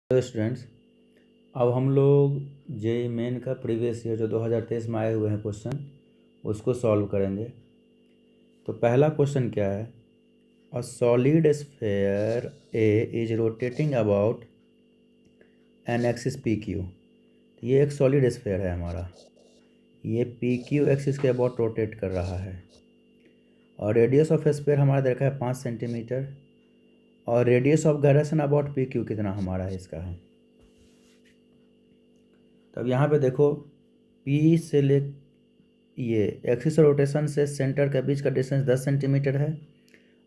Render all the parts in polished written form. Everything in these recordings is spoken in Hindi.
हेलो स्टूडेंट्स, अब हम लोग जेई मेन का प्रीवियस ईयर जो 2023 में आए हुए हैं क्वेश्चन उसको सॉल्व करेंगे। तो पहला क्वेश्चन क्या है? A solid sphere A is rotating about an axis P Q. ये एक सॉलिड स्फेयर है हमारा, ये पी क्यू एक्सिस के अबाउट रोटेट कर रहा है और रेडियस ऑफ स्फेयर हमारा देखा है 5 सेंटीमीटर और radius of gyration about P Q कितना हमारा है इसका है। तब यहाँ पे देखो पी से ले ये एक्सिस रोटेशन से सेंटर के बीच का डिस्टेंस 10 सेंटीमीटर है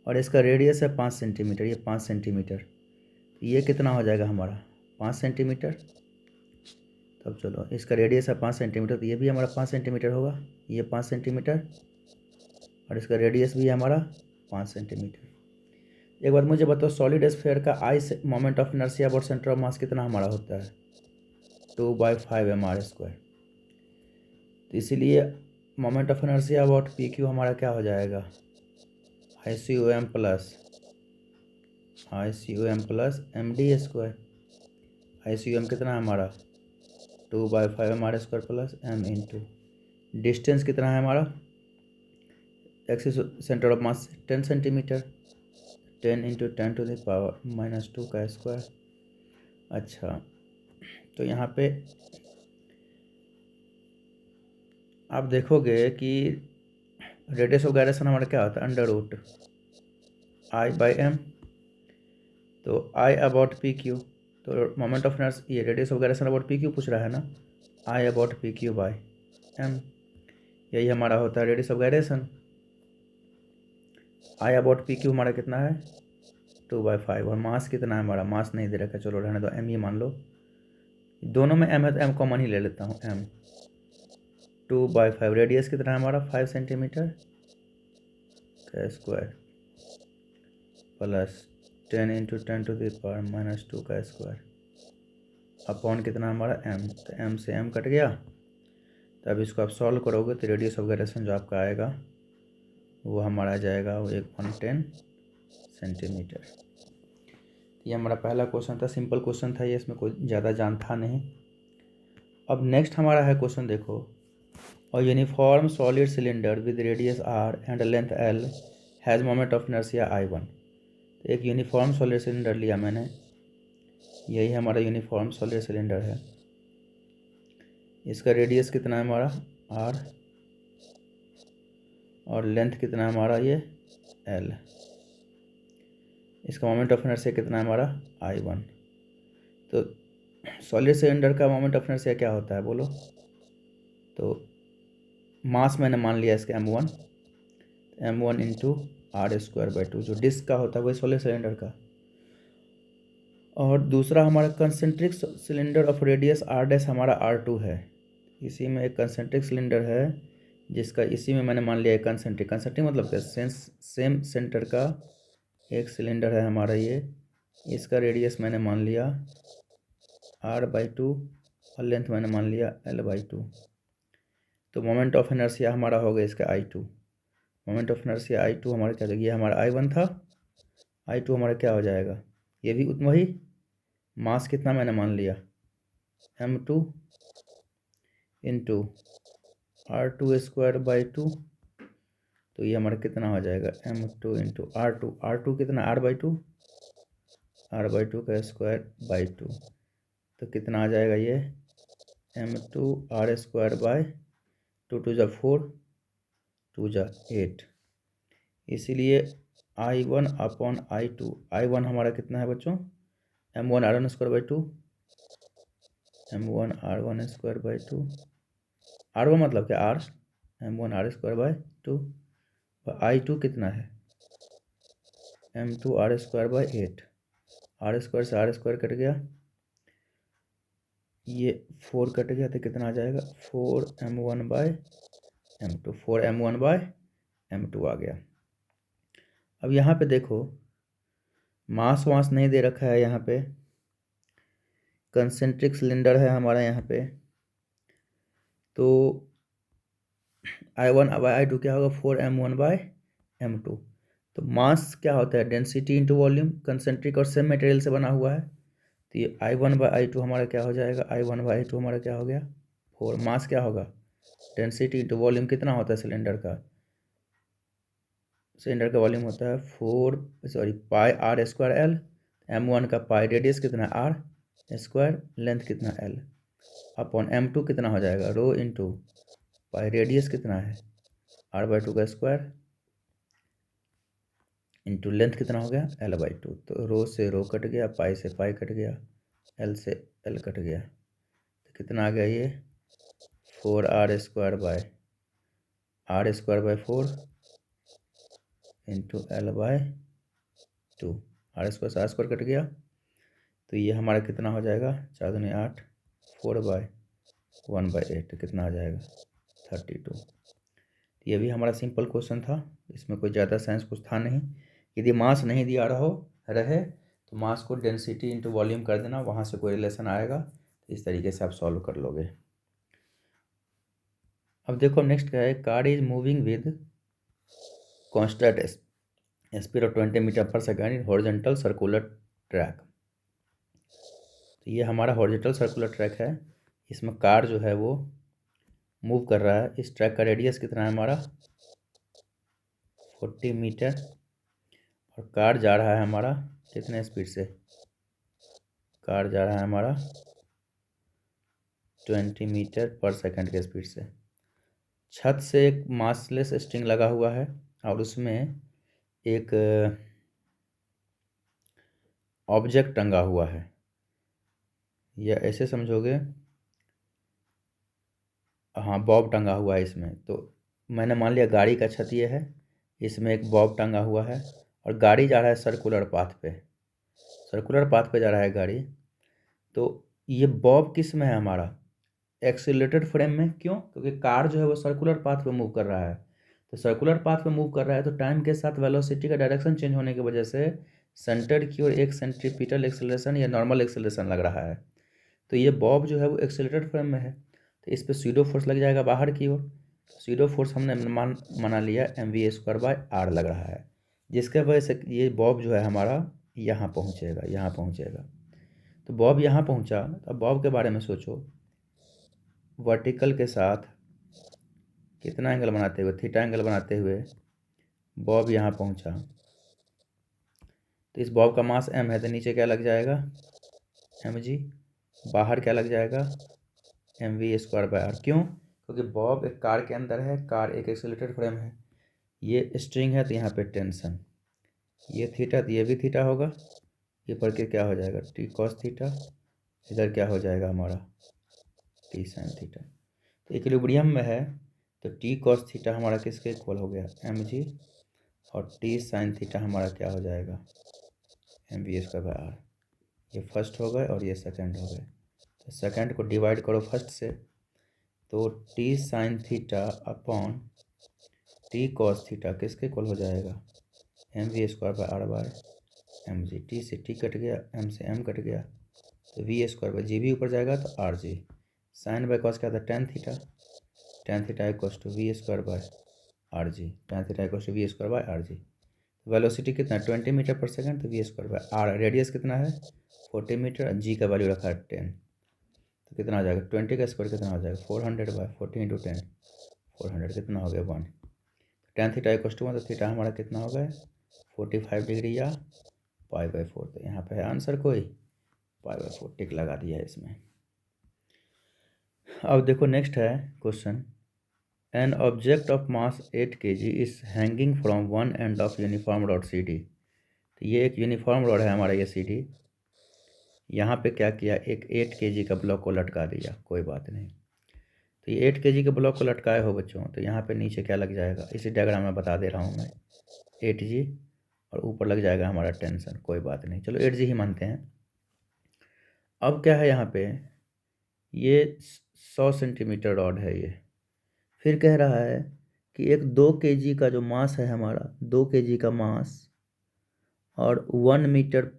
और इसका रेडियस है 5 सेंटीमीटर। ये 5 सेंटीमीटर, ये कितना हो जाएगा हमारा 5 सेंटीमीटर। तब चलो इसका रेडियस है 5 सेंटीमीटर, तो ये भी हमारा 5 सेंटीमीटर होगा, ये 5 सेंटीमीटर और इसका रेडियस भी है हमारा 5 सेंटीमीटर। एक बात मुझे बताओ, सॉलिड स्फेयर का I moment of inertia about centre of mass कितना हमारा होता है? 2/5 mr²। तो इसीलिए moment of inertia about P Q हमारा क्या हो जाएगा? ICOM plus md²। ICOM कितना है हमारा? 2/5 mr² plus m into distance कितना है हमारा axis centre of mass 10 centimetre, 10 into 10⁻⁻² का स्क्वायर। अच्छा, तो यहाँ पे आप देखोगे कि रेडियस ऑफ गायरेशन हमारा क्या होता है? √I/m। तो I अबाउट पी क्यू, तो मोमेंट ऑफ इनर्शिया ये radius of gyration about P Q पूछ रहा है ना, I about P Q by m, यही हमारा होता है radius of gyration. I about P Q हमारा कितना है? 2/5। और मास कितना है हमारा? मास नहीं दे रखा, चलो रहने दो, m ही मान लो। दोनों में m है तो m कॉमन ही ले लेता हूँ, m 2/5। रेडियस कितना है हमारा? 5 सेंटीमीटर का स्क्वायर प्लस 10 इंटू 10⁻⁻² का स्क्वायर अपॉन कितना हमारा m, तो m से m कट गया। तब इसको आप सॉल्व करोगे तो रेडियस ऑफ गायरेशन जो आपका आएगा वो हमारा आ जाएगा वो 110 सेंटीमीटर। ये हमारा पहला क्वेश्चन था, सिंपल क्वेश्चन था ये, इसमें कोई ज़्यादा जान था नहीं। अब नेक्स्ट हमारा है क्वेश्चन, देखो, और uniform solid cylinder with radius r and length l has moment of inertia I1। तो एक यूनिफॉर्म सॉलिड सिलेंडर लिया मैंने, यही हमारा यूनिफॉर्म सॉलिड सिलेंडर है। इसका रेडियस कितना है हमारा r और लेंथ कितना है हमारा ये l। इसका मोमेंट ऑफ इनर्शिया कितना है हमारा I1। तो सॉलिड सिलेंडर का मोमेंट ऑफ इनर्शिया क्या होता है बोलो? तो मास मैंने मान लिया इसका m1 इंटू r²/2, जो डिस्क का होता है वही सॉलिड सिलेंडर का। और दूसरा हमारा concentric cylinder of radius r' हमारा r2 है। इसी में एक कंसेंट्रिक सिलेंडर है जिसका इसी में मैंने मान लिया है कंसेंट्रिक मतलब क्या? सेम सेंटर का एक सिलेंडर है हमारा ये, इसका रेडियस मैंने मान लिया r/2 और लेंथ मैंने मान लिया l/2। तो मोमेंट ऑफ इनर्शिया हमारा हो गया इसका I2। Moment of inertia I2 हमारा क्या हो जाएगा? ये हमारा I1 था, I2 हमारा क्या हो जाएगा? ये भी उतना ही, मास कितना मैंने मान लिया m2 इंटू r²/2। तो ये हमारा कितना हो जाएगा? m2 इंटू r2 कितना? r/2 का स्क्वायर/2। तो कितना आ जाएगा ये? m2 r²/2, 2 × 4, 2 × 8। इसीलिए I1 अपॉन I2, I1 हमारा कितना है बच्चों? m1 r1²/2, m1 r1²/2, r1 मतलब क्या? r, m1 r²/2। और I2 कितना है? m2 r²/8। r² से r² कट गया, ये 4 कट गया, तो कितना आ जाएगा? 4m1/m2, 4m1/m2 आ गया। अब यहाँ पे देखो, मास वास नहीं दे रखा है, यहाँ पे कंसेंट्रिक सिलेंडर है हमारा यहाँ पे। तो I1 अब I2 क्या होगा? 4m1/m2। तो मास क्या होता है? Density into volume. कंसेंट्रिक और सेम मटेरियल से बना हुआ है, तो ये I1/I2 हमारा क्या हो जाएगा, I1/I2 हमारा क्या हो गया 4। मास क्या होगा, डेंसिटी इंटू वॉल्यूम कितना होता है सिलेंडर का, सिलेंडर का वॉल्यूम होता है पाई आर स्क्वायर एल। M1 का पाई रेडियस कितना है आर स्क्वायर, लेंथ कितना एल, अपॉन M2 कितना हो जाएगा रो इंटू पाई रेडियस कितना है R/2 का स्क्वायर इंटू लेंथ कितना हो गया L/2। तो रो से रो कट गया, पाई से पाई कट गया, एल से एल कट गया, तो कितना आ गया ये 4R² bye 4 into L/2। R² cut गया, तो ये हमारा कितना हो जाएगा 4 दूनी 8, 4/1/8 कितना आ जाएगा 32। ये भी हमारा सिंपल क्वेश्चन था, इसमें कोई ज़्यादा साइंस कुछ था नहीं। यदि मास नहीं दिया रहे तो मास को डेंसिटी इंटू वॉल्यूम कर देना, वहाँ से कोई रिलेशन आएगा, तो इस तरीके से आप सॉल्व कर लोगे। अब देखो नेक्स्ट क्या है, car is moving with constant speed of 20 metre per second in horizontal circular track. तो ये हमारा हॉरिजॉन्टल सर्कुलर ट्रैक है, इसमें कार जो है वो मूव कर रहा है। इस ट्रैक का रेडियस कितना है हमारा 40 मीटर, और कार जा रहा है हमारा कितने स्पीड से, कार जा रहा है हमारा 20 मीटर पर सेकंड के स्पीड से। छत से एक मासलेस स्ट्रिंग लगा हुआ है और उसमें एक ऑब्जेक्ट टंगा हुआ है, या ऐसे समझोगे, हाँ बॉब टंगा हुआ है इसमें। तो मैंने मान लिया गाड़ी का छत ये है, इसमें एक बॉब टंगा हुआ है और गाड़ी जा रहा है सर्कुलर पाथ पे जा रहा है गाड़ी। तो ये बॉब किस में है हमारा एक्सीलरेटेड फ्रेम में, क्यों, क्योंकि कार जो है वो सर्कुलर पाथ पे मूव कर रहा है। तो सर्कुलर पाथ पे मूव कर रहा है तो टाइम के साथ वेलोसिटी का डायरेक्शन चेंज होने की वजह से सेंटर की ओर एक सेंट्रीपिटल एक्सेलरेशन या नॉर्मल एक्सेलरेशन लग रहा है। तो ये बॉब जो है वो एक्सेलरेटेड फ्रेम में है, तो इस पर स्यूडो फोर्स लग जाएगा बाहर की ओर। स्यूडो फोर्स हमने मना लिया mv²/r लग रहा है, जिसके वजह से ये बॉब जो है हमारा यहाँ पहुँचेगा। तो बॉब यहाँ पहुँचा, अब बॉब के बारे में सोचो, वर्टिकल के साथ कितना एंगल बनाते हुए, थीटा एंगल बनाते हुए बॉब यहाँ पहुँचा। तो इस बॉब का मास m है, तो नीचे क्या लग जाएगा mg, बाहर क्या लग जाएगा mv²/r। क्यों, क्योंकि बॉब एक कार के अंदर है, कार एक एक्सीलरेटेड फ्रेम है, ये स्ट्रिंग है तो यहाँ पे टेंशन, ये थीटा तो ये भी थीटा होगा, ये पर के क्या हो जाएगा t cos थीटा, इधर क्या हो जाएगा हमारा t sin थीटा। तो इक्विलिब्रियम में है तो t cos थीटा हमारा किसके इक्वल हो गया mg, और t sin थीटा हमारा क्या हो जाएगा mv²/r। ये फर्स्ट हो गए और ये सेकंड हो गए, तो सेकंड को डिवाइड करो फर्स्ट से, तो t sin theta upon t cos theta किसके इक्वल हो जाएगा mv²/r/mg। t से t कट गया, m से m कट गया, तो v²/g भी ऊपर जाएगा तो rg। साइन बाय कॉस क्या था tan theta equals to v²/rg, tan theta equals to v²/rg। Velocity कितना 20 मीटर पर सेकंड, तो v²/r। रेडियस कितना है 40 मीटर, g का वैल्यू रखा है 10, तो कितना आ जाएगा 20 का स्क्वायर कितना हो जाएगा 400/40 इंटू 10, 400 कितना हो गया 1। tan थीटा इक्वल्स टू 1, तो थीटा हमारा कितना हो गया 45 डिग्री या π/4। तो यहाँ पे है आंसर कोई π/4, टिक लगा दिया है इसमें। अब देखो नेक्स्ट है question, an object of mass 8 kg is hanging from one end of uniform rod CD। तो ये एक यूनिफॉर्म रॉड है हमारा ये CD, यहाँ पे क्या किया एक 8 kg का ब्लॉक को लटका दिया, कोई बात नहीं। तो ये 8 kg के ब्लॉक को लटकाए हो बच्चों, तो यहाँ पे नीचे क्या लग जाएगा, इसी डायग्राम में बता दे रहा हूँ मैं 8g, और ऊपर लग जाएगा हमारा टेंशन, कोई बात नहीं, चलो 8g ही मानते हैं। अब क्या है यहाँ पे, ये 100 सेंटीमीटर रॉड है ये, फिर कह रहा है कि एक 2 kg का जो मास है हमारा, 2 kg का मास और 1 मीटर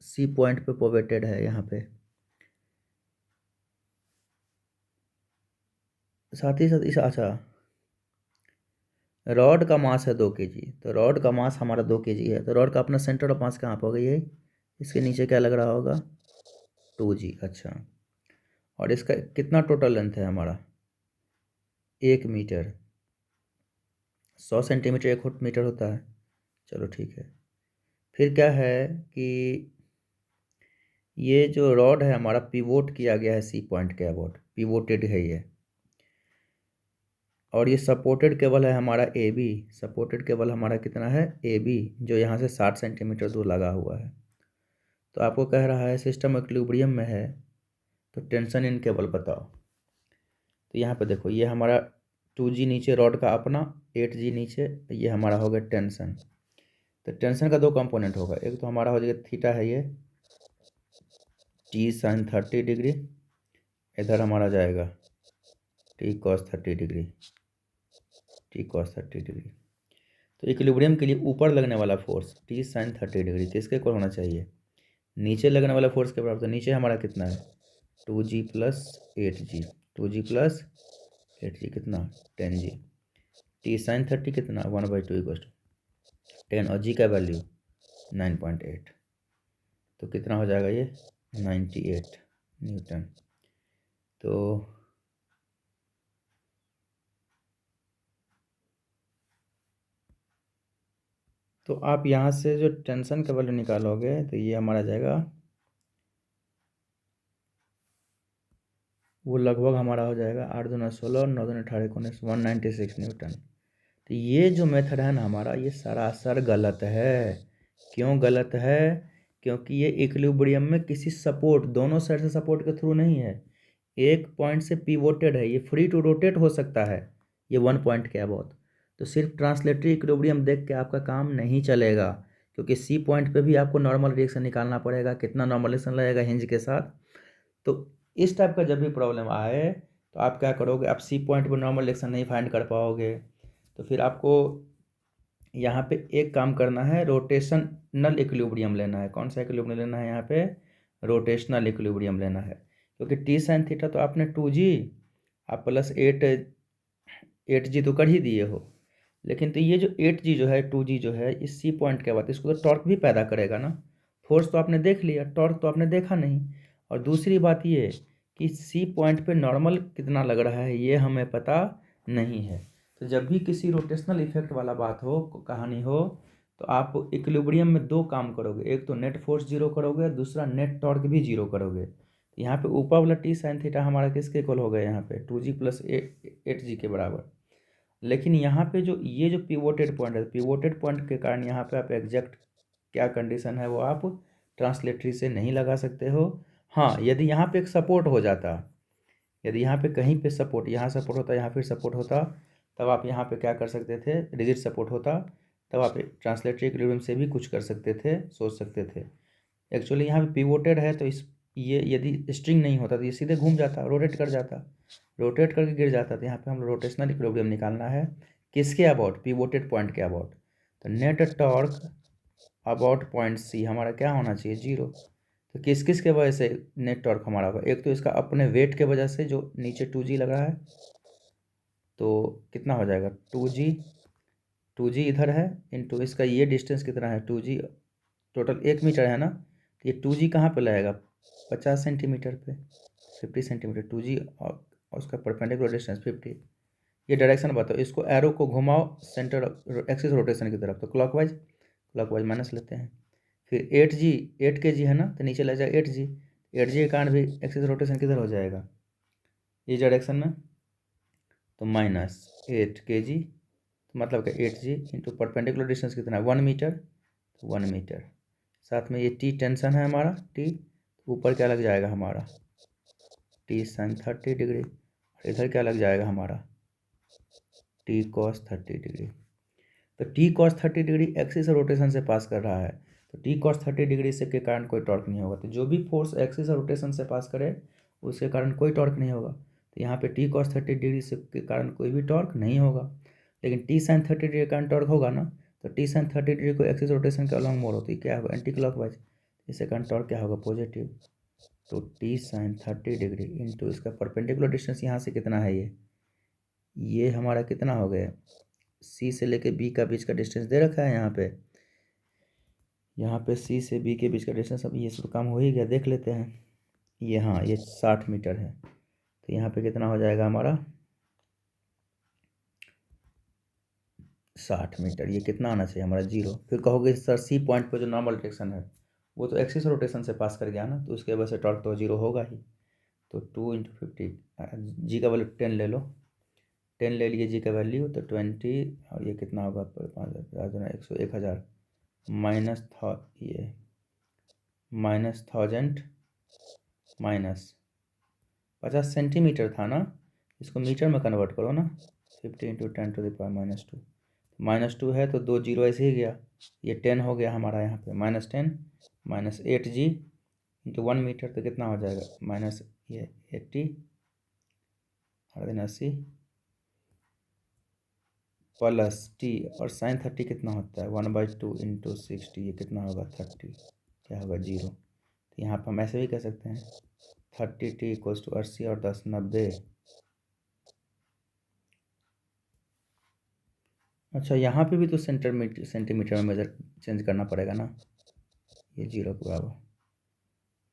सी पॉइंट पे पोवेटेड है यहाँ पे, साथ ही साथ इस अच्छा रॉड का मास है 2 kg, तो रॉड का मास हमारा 2 kg है, तो रॉड का अपना सेंटर ऑफ मास कहाँ पर होगा, ये इसके नीचे क्या लग रहा होगा 2G। अच्छा, और इसका कितना टोटल लेंथ है हमारा? 1 मीटर। 100 सेंटीमीटर 1 मीटर होता है। चलो ठीक है। फिर क्या है कि ये जो रॉड है हमारा पिवोट किया गया है सी पॉइंट के अबाउट, पिवोटेड है ये। और ये सपोर्टेड केबल है हमारा ए बी। सपोर्टेड केबल हमारा कितना है? ए बी, जो यहाँ से 60 सेंटीमीटर दूर लगा हुआ है। तो आपको कह रहा है सिस्टम इक्विलिब्रियम में है, तो टेंशन इन केबल बताओ। तो यहाँ पे देखो, ये हमारा 2G नीचे रॉड का अपना, 8G नीचे, ये हमारा हो गया टेंशन। तो टेंशन का 2 कंपोनेंट होगा, एक तो हमारा हो जाएगा थीटा है ये T sin 30 डिग्री, इधर हमारा जाएगा T cos 30 degree, T cos 30 degree. तो इक्विलिब्रियम के लिए ऊपर लगने वाला फोर्स T sin 30 डिग्री किसके इक्वल होना चाहिए? नीचे लगने वाला फोर्स के बराबर। तो नीचे हमारा कितना है? 2G plus 8G, 2G plus 8G कितना? 10G। T sin 30 कितना? 1/2 इक्वल 10, और G का वैल्यू 9.8। तो कितना हो जाएगा ये? 98 न्यूटन। तो आप यहाँ से जो टेंशन का वैल्यू निकालोगे तो ये हमारा जाएगा, वो लगभग हमारा हो जाएगा 8 दूना 16 और 9 दूना 18 19 196 न्यूटन। तो ये जो मेथड है ना हमारा, ये सरासर गलत है। क्यों गलत है? क्योंकि ये इक्विलिब्रियम में किसी सपोर्ट, दोनों साइड से सपोर्ट के थ्रू नहीं है, एक पॉइंट से पिवोटेड है। ये फ्री टू रोटेट हो सकता है ये 1 पॉइंट के अबाउट। तो सिर्फ ट्रांसलेटरी इक्विलिब्रियम देख के आपका काम नहीं चलेगा, क्योंकि सी पॉइंट पे भी आपको नॉर्मल रिएक्शन निकालना पड़ेगा। कितना नॉर्मल रिएक्शन लगेगा हिंज के साथ। तो इस टाइप का जब भी प्रॉब्लम आए तो आप क्या करोगे? आप सी पॉइंट पर नॉर्मल रिएक्शन नहीं फाइंड कर पाओगे, तो फिर आपको यहाँ पे एक काम करना है, रोटेशनल इक्विलिब्रियम लेना है। कौन सा इक्विलिब्रियम लेना है यहाँ पे? रोटेशनल इक्विलिब्रियम लेना है। क्योंकि टी साइन थीटा तो आपने 2G, आप प्लस 8G तो कर ही दिए हो, लेकिन तो ये जो 8G जो है, 2G जो है, इस सी पॉइंट के बाद इसको तो टॉर्क भी पैदा करेगा ना। फोर्स तो आपने देख लिया, टॉर्क तो आपने देखा नहीं। और दूसरी बात ये कि सी पॉइंट पे नॉर्मल कितना लग रहा है ये हमें पता नहीं है। तो जब भी किसी रोटेशनल इफेक्ट वाला बात हो, कहानी हो, तो आप इक्विलिब्रियम में 2 काम करोगे, एक तो नेट फोर्स जीरो करोगे, दूसरा नेट टॉर्क भी जीरो करोगे। तो यहाँ पे ऊपर वाला टी साइन थीटा हमारा किसके इक्वल हो गया? यहाँ पे 2G प्लस 8G के बराबर। लेकिन यहाँ पे जो ये जो पिवोटेड पॉइंट है, पिवोटेड पॉइंट के कारण यहाँ पे आप एग्जैक्ट क्या कंडीशन है वो आप ट्रांसलेटरी से नहीं लगा सकते हो। हाँ, यदि यहाँ पे एक सपोर्ट हो जाता, यदि यहाँ पे कहीं पे सपोर्ट, यहाँ सपोर्ट होता, यहाँ फिर सपोर्ट होता, तब आप यहाँ पे क्या कर सकते थे? रिजिड सपोर्ट होता, तब आप ट्रांसलेटरी इक्विलिब्रियम से भी कुछ कर सकते थे, सोच सकते थे। एक्चुअली यहाँ पे पिवोटेड है, तो इस ये यदि स्ट्रिंग नहीं होता तो ये सीधे घूम जाता, रोटेट कर जाता, रोटेट करके गिर जाता। तो यहाँ पे हम रोटेशनल इक्विलिब्रियम निकालना है किसके अबाउट? पिवोटेड पॉइंट के अबाउट। तो net torque about point C हमारा क्या होना चाहिए? 0। तो किस किस के वजह से नेट टॉर्क हमारा होगा? एक तो इसका अपने वेट के वजह से, जो नीचे 2G लग रहा है, तो कितना हो जाएगा? 2G इधर है, इंटू इसका ये डिस्टेंस कितना है? 2G टोटल 1 मीटर है ना, तो ये 2G कहाँ पे लगेगा? 50 सेंटीमीटर पे, 50 सेंटीमीटर 2G, और उसका परपेंडिकुलर डिस्टेंस 50। ये डायरेक्शन बताओ, इसको एरो को घुमाओ सेंटर एक्सिस रोटेशन की तरफ, तो क्लॉकवाइज, क्लॉकवाइज माइनस लेते हैं। फिर 8G, 8 kg है ना, तो नीचे लग जाएगा 8G, 8G के कारण भी एक्सिस रोटेशन किधर हो जाएगा? इस डायरेक्शन में, तो -8 kg, तो मतलब क्या 8G इंटू परपेंडिकुलर डिस्टेंस कितना है? 1 मीटर, 1 मीटर। साथ में ये टी टेंशन है हमारा, टी, ऊपर क्या लग जाएगा हमारा? T sin 30 डिग्री, और इधर क्या लग जाएगा हमारा? T cos 30 degree. तो T cos 30 degree axis rotation से पास कर रहा है, तो T cos 30 डिग्री से के कारण कोई टॉर्क नहीं होगा। तो जो भी फोर्स एक्सिस रोटेशन से पास करे उसके कारण कोई टॉर्क नहीं होगा। तो यहाँ पे T cos 30 डिग्री से के कारण कोई भी टॉर्क नहीं होगा। लेकिन T sin 30 डिग्री के कारण टॉर्क होगा ना, तो T sin 30 डिग्री को एक्सिस रोटेशन के अलॉन्ग मोड़ होती है, क्या होगा? Anti clockwise. इसके कारण टॉर्क क्या होगा? पॉजिटिव। तो T sin 30 डिग्री इंटू इसका परपेंडिकुलर डिस्टेंस यहाँ से कितना है? ये हमारा कितना हो गया? सी से लेके बी का बीच का डिस्टेंस दे रखा है यहाँ पे सी से बी के बीच का डिस्टेंस। अब ये सब काम हो ही गया, देख लेते हैं। ये हाँ ये 60 मीटर है, तो यहाँ पे कितना हो जाएगा हमारा 60 मीटर। ये कितना आना चाहिए हमारा 0। फिर कहोगे सर सी पॉइंट पर जो नॉर्मल डायरेक्शन है वो तो एक्सिस रोटेशन से पास कर गया ना, तो उसके वजह से टॉर्क तो 0 होगा ही। तो 2 × 50, जी का वैल्यू 10 ले लो, 10 ले लिए जी का वैल्यू, तो 20 और ये कितना होगा 5,000 माइनस था ये -1000 माइनस 50 सेंटीमीटर था ना, इसको मीटर में कन्वर्ट करो ना, 50 × 10⁻²। -2 है तो 2 जीरो ऐसे ही गया, ये 10 हो गया हमारा यहाँ पे, -10 -8g × 1 मीटर, तो कितना हो जाएगा माइनस ये 80 80 प्लस टी, और sin 30 कितना होता है 1/2 × 60, ये कितना होगा 30, क्या होगा 0। तो यहाँ पर हम ऐसे भी कह सकते हैं 30t = 80 और 10 90। अच्छा यहाँ पे भी तो सेंटीमीटर में मेजर चेंज करना पड़ेगा ना, ये 0 के बराबर।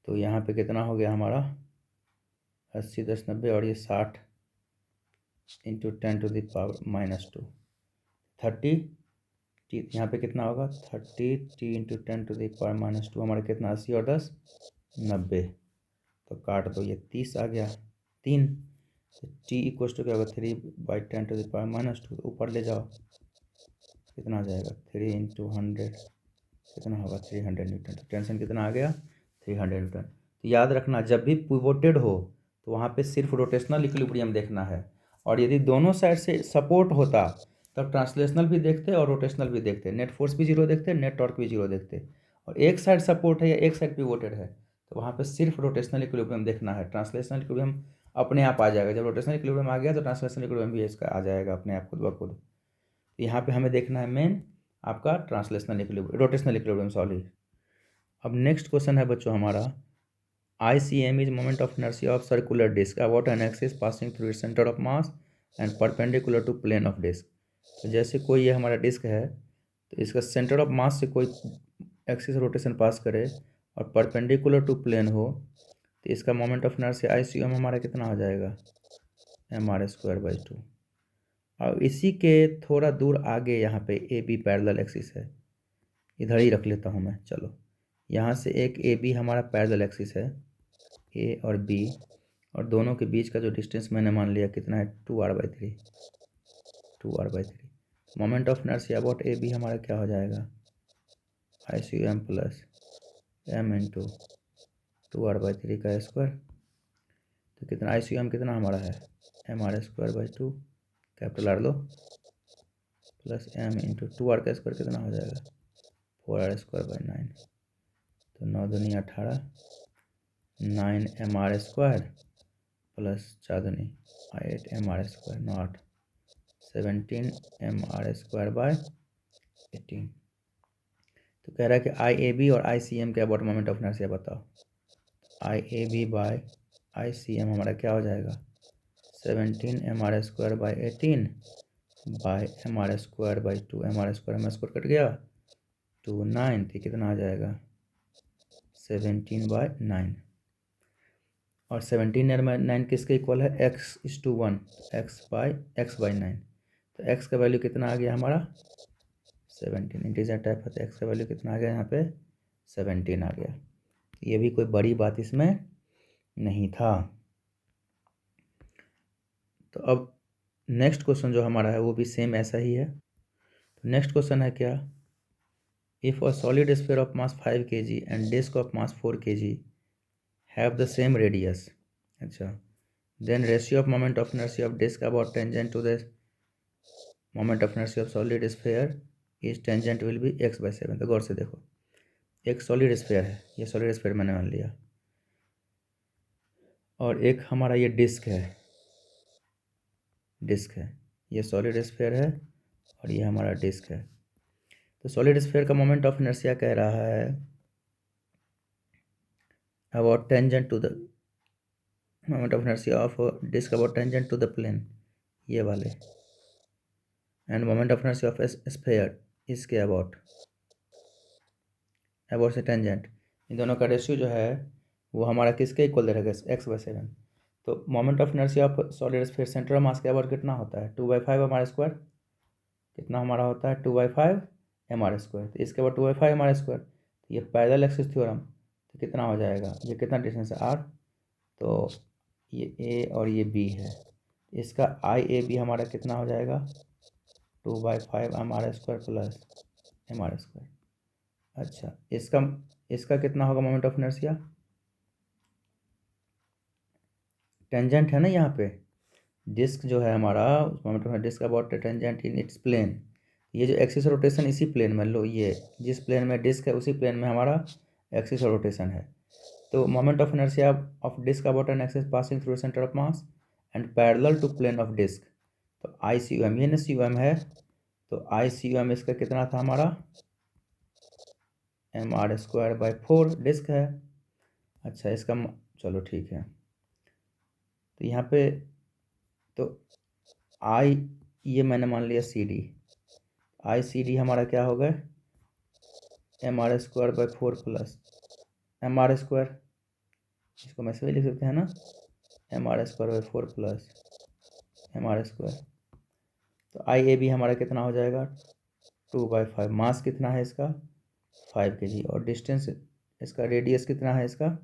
तो यहाँ पे कितना हो गया हमारा 80 10 90, और ये 60 × 10⁻², 30 टी, यहाँ पे कितना होगा 30t × 10⁻², हमारा कितना 80 और 10 90। तो काट दो, ये 30 आ गया 3, तो टी इक्वल टू क्या होगा 3/10⁻², तो ऊपर ले जाओ कितना आ जाएगा 3 × 100, कितना होगा 300 न्यूटन। तो टेंशन कितना आ गया 300 न्यूटन। तो याद रखना जब भी पिवोटेड हो तो वहाँ पे सिर्फ रोटेशनल इक्विलिब्रियम देखना है, और यदि दोनों साइड से सपोर्ट होता तब ट्रांसलेशनल भी देखते और रोटेशनल भी देखते, नेट फोर्स भी 0 देखते, नेट टॉर्क भी 0 देखते। और एक साइड सपोर्ट है या एक साइड पिवोटेड है तो वहाँ पे सिर्फ रोटेशनल इक्विलिब्रियम देखना है, ट्रांसलेशनल इक्विलिब्रियम अपने आप आ जाएगा। जब रोटेशनल इक्विलिब्रियम आ गया तो ट्रांसलेशनल इक्विलिब्रियम भी इसका आ जाएगा अपने आप खुद ब खुद। तो यहाँ पे हमें देखना है मेन आपका translational equilibrium, rotational equilibrium sorry. अब नेक्स्ट क्वेश्चन है बच्चों हमारा, ICM is moment of inertia of circular disc about an axis passing through its centre of mass and perpendicular to plane of disc. तो जैसे कोई ये हमारा डिस्क है तो इसका सेंटर ऑफ मास से कोई एक्सिस रोटेशन पास करे और परपेंडिकुलर टू प्लेन हो, तो इसका मोमेंट ऑफ इनर्शिया ICM हमारा कितना हो जाएगा mr²/2। और इसी के थोड़ा दूर आगे यहाँ पे AB पैरेलल एक्सिस है, इधर ही रख लेता हूँ मैं। चलो यहाँ से एक AB हमारा पैरेलल एक्सिस है, A और B, और दोनों के बीच का जो डिस्टेंस मैंने मान लिया कितना है 2r/3, 2r/3। Moment of inertia about AB हमारा क्या हो जाएगा ICM + m × 2r/3 का स्क्वायर। तो कितना ICM कितना हमारा है mr²/2, कैपिटल R लो, प्लस m × 2r का स्क्वायर कितना हो जाएगा 4r² 9। तो 9 दूनी 18, 9 mr² प्लस 4 दूनी 8 mr², 9 8 17 mr²/18। तो कह रहा है कि IAB और ICM के अबाउट मोमेंट ऑफ इनर्शिया बताओ। IAB/ICM हमारा क्या हो जाएगा 17 mr²/18 mr²/2, mr² में स्क्वायर कट गया 2 9, तो कितना आ जाएगा 17/9। और 17/9 किसके इक्वल है x/1, x/9। तो x का वैल्यू कितना आ गया हमारा 17, इंटीजर टाइप है तो x का वैल्यू कितना आ गया यहाँ पे 17 आ गया। ये भी कोई बड़ी बात इसमें नहीं था। तो अब नेक्स्ट क्वेश्चन जो हमारा है वो भी सेम ऐसा ही है। तो नेक्स्ट क्वेश्चन है क्या, if a solid sphere of mass 5 kg and disc of mass 4 kg have the same radius, अच्छा, then ratio of moment of inertia of disk about tangent to the moment of inertia of solid sphere is tangent will be x/7। तो गौर से देखो, एक सॉलिड स्फीयर है, ये सॉलिड स्फीयर मैंने मान लिया, और एक हमारा ये डिस्क है, ये सॉलिड स्फीयर है और ये हमारा डिस्क है। तो सॉलिड स्फीयर का मोमेंट ऑफ इनर्शिया कह रहा है about tangent to the moment of inertia of disc about tangent to the plane, ये वाले, and moment of inertia of sphere इसके अबाउट से टेंजेंट। इन दोनों का रेशियो जो है वो हमारा किसके इक्वल दे रहेगा, x/7। तो moment of inertia of solid sphere centre of मास के अबाउट कितना होता है, 2/5 m²। कितना हमारा होता है, 2/5 m²। तो इसके बाद 2/5 m²। तो ये पैरेलल एक्सिस थ्योरम, तो कितना हो जाएगा, ये कितना डिस्टेंस है, r। तो ये a और ये b है, इसका IAB हमारा कितना हो जाएगा, 2/5 m² प्लस m²। अच्छा, इसका कितना होगा मोमेंट ऑफ इनर्शिया, टेंजेंट है ना यहाँ पे, डिस्क जो है हमारा, moment of disc about tangent in its plane. ये जो एक्सिस रोटेशन इसी प्लेन में, लो ये जिस प्लेन में डिस्क है उसी प्लेन में हमारा एक्सिस रोटेशन है। तो moment of inertia of disc about an axis passing through centre of mass and parallel to plane of disc. तो ICUM, ये ना CUM है, तो ICUM इसका कितना था हमारा, mr²/4 डिस्क है। अच्छा, इसका चलो ठीक है, तो यहाँ पे तो I, ये मैंने मान लिया ICD हमारा क्या होगा, mr²/4 प्लस mr², इसको मैं ऐसे लिख सकते हैं ना, mr²/4 प्लस mr²। तो IAB हमारा कितना हो जाएगा, 2/5। मास कितना है इसका, 5 kg, और डिस्टेंस इसका, रेडियस कितना है इसका,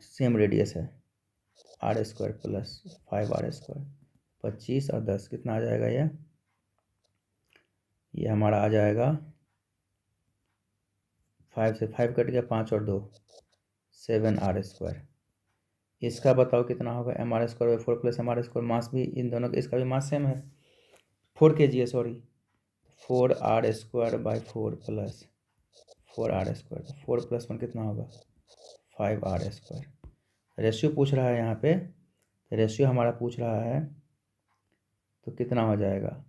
सेम रेडियस है, r² प्लस 5r²। 25 और 10 कितना आ जाएगा, ये हमारा आ जाएगा, 5 से 5 कट गया, 5 और 2 7r²। इसका बताओ कितना होगा, mr²/4 प्लस mr²। मास भी इन दोनों का, इसका भी मास सेम है, 4 kg है, सॉरी, 4r²/4 प्लस 4r²। 4 + 1 कितना होगा, 5r²। रेशियो पूछ रहा है यहाँ पे, रेशियो हमारा पूछ रहा है, तो कितना हो जाएगा,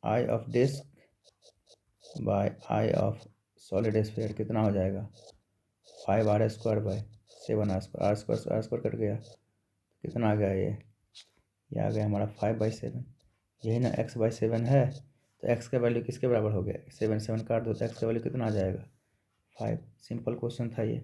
I of disc by I of solid sphere कितना हो जाएगा, 5r²/7r²। r² कट गया, कितना आ गया, ये आ गया हमारा 5/7। यही ना x/7 है, तो x का वैल्यू किसके बराबर हो गया, 7 7 काट दो, तो x का वैल्यू कितना आ जाएगा, 5। सिंपल क्वेश्चन था ये।